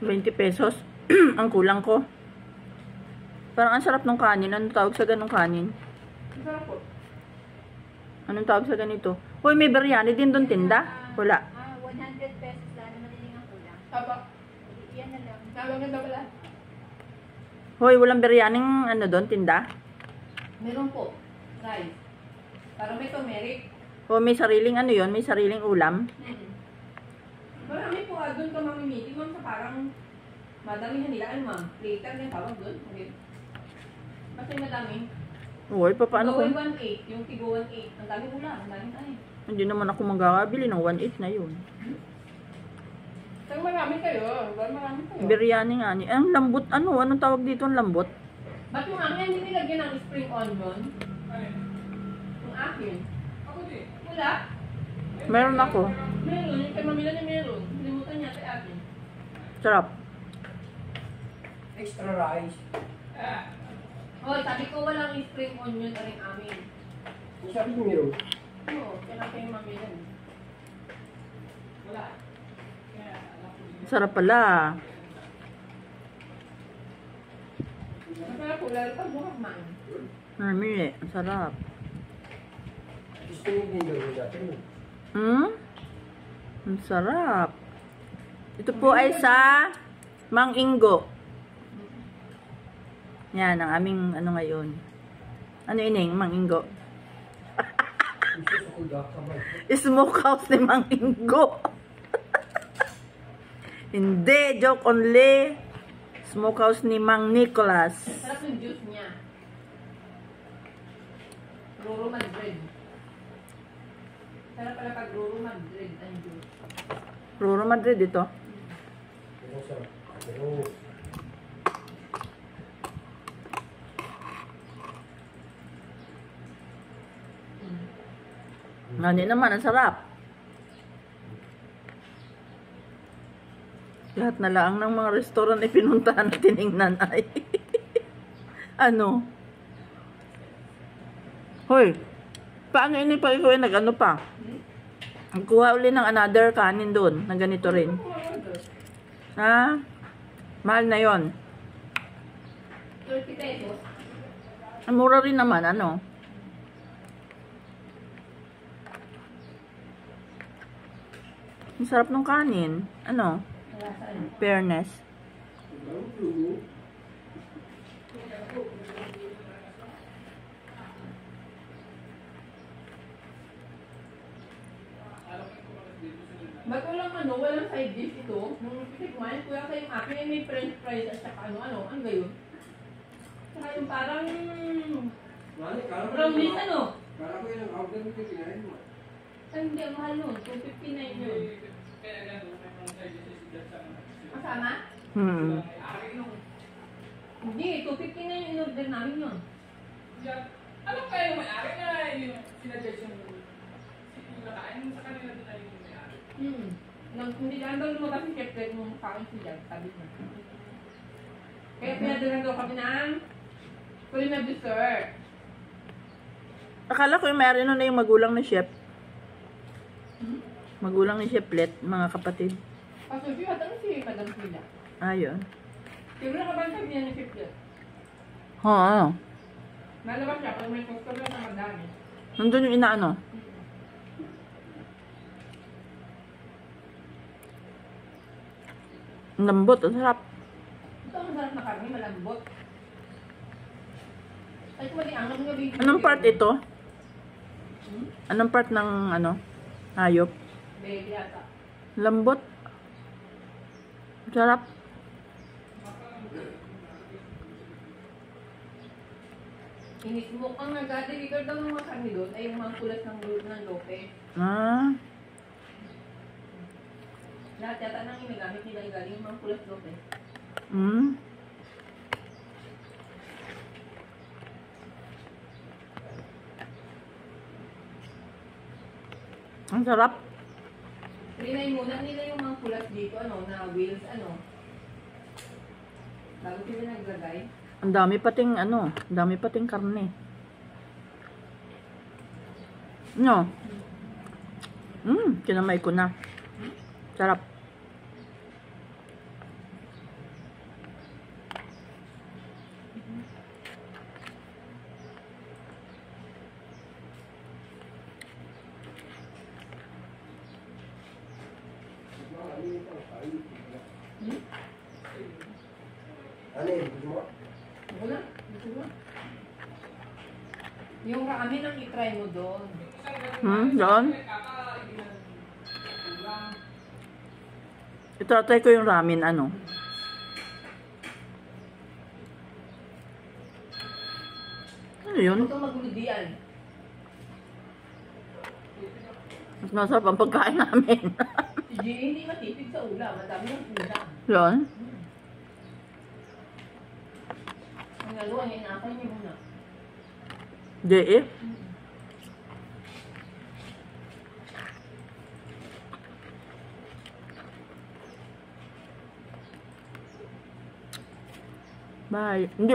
20 pesos. Ang kulang ko. Parang ang sarap ng kanin. Anong tawag sa ganong kanin? Ang sarap po. Anong tawag sa ganito? Hoy, may biryani din doon tinda? Wala. 100 pesos lang naman din ang kulang. Tapa. Iyan na lang. Tawag na pala. Hoy, walang biryaning ano doon tinda? Meron po. Rice. Parang may turmeric. O may sariling ano yon, may sariling ulam. Marami po doon ka mamimiti, ma'am, sa parang madamihan nila. Ano, ma'am? Later na tawag doon. Okay. Kasi madami. Hoy, paano ko? Tigo 1.8. Yung Tigo 1.8. Ang dami ulam. Ang dami tayo. Hindi naman ako magkakabili ng 1.8 na yun. Pero marami kayo. Marami kayo. Biryani nga ni. Ang lambot ano? Anong tawag dito ang lambot? Ba't yung akin hindi nilagyan ng spring onion? Yung akin. Ako din. Wala. Meron ako. Meron. Yung kay Mamila niya meron. Nilimutan niya kay akin. Sarap. Extra rice. Hoy, sabi ko walang spring onion na rin amin. Yung sabi niyo meron. Oo, kaya kay Mamila niya. Wala. Sarap pala. Masarap po. Lalo pag bukas man. Namili. Sarap. Gusto niyo din gawin natin. Ang sarap. Ito po ay sa Mang Ingo. Yan, ang aming ano ngayon. Ano ining, Mang Ingo? Gusto sa kuda ka ba? Smokehouse ni Mang Ingo. Hindi, joke only. Smokehouse ni Mang Nicholas. Sarap yung juice niya. Roro Madrid. Sarap pala pag Roro Madrid ang juice. Roro Madrid ito. Pero sa pero Ngani naman, ang sarap. Lahat na lang ng mga restaurant ay pinuntahan na tinignan ay. Ano? Hoy, paano ini pa ikaw ay nag-ano pa? Kuha uli ng another kanin doon, na ganito rin. Ha? Mahal na yon. 30 pesos. Ang mura rin naman, ano? Ang sarap ng kanin. Ano? Wala sa ano. Fairness. Ba't walang side dish ito? Nung pitikman, kuya kayo yung akin ay may french fries at saka ano gayon? Saka yung parang brownies ano? Kala ko yun ang order mo kinain mo. Ay, hindi, ang mahal nun. 259 yun. Masama? Hindi, 259 yung in-order namin yun. Ano kaya yung may-ari na yung sinadjust yung nakain sa kanila doon na yung may-ari? Hindi lang daw lumabas yung chef bread nung kain siya, sabi niya. Kaya pinadalan daw kami ng culinary dessert. Akala ko yung mayroon na yung magulang ni Chef. Magulang ni Chef Let, mga kapatid. Kaso siya, ano si Madam Frida? Ayun. Siguro nakabantay niya ni chef bread. Ha, Malabas siya pag may customer na madami. nandun yung inaano. Ang lambot, ang sarap. Ito ang sarap na karne, malambot. Ay, kung mali angang gabi. Anong part ito? Anong part ng ano? Hayop? Baby yata. Lambot. Sarap. Inismoke ang nag-deliver daw ng mga karne doon ay yung mga kulat ng lope. Ah, Lahat yata nang inagamit nila yung galing yung mga kulat lope. ang sarap. Trinay muna nila yung mga kulat dito, na wheels, bago sila naglagay. Ang dami pating ano, ang dami pating karne. No. Kinamay ko na. Sarap. Hmm? Ano yun? Gusto mo? Ako na. Gusto mo? Yung ramen ang itry mo doon. Doon? Itatry ko yung ramen, ano. Ano yun? Huwag kang magulo diyan. Mas masarap ang pagkain namin. Si G hindi matipid sa ulam. Madami ng ulam. Yun? Ang laluan, inakay niyo muna. Di eh. Bye. Hindi,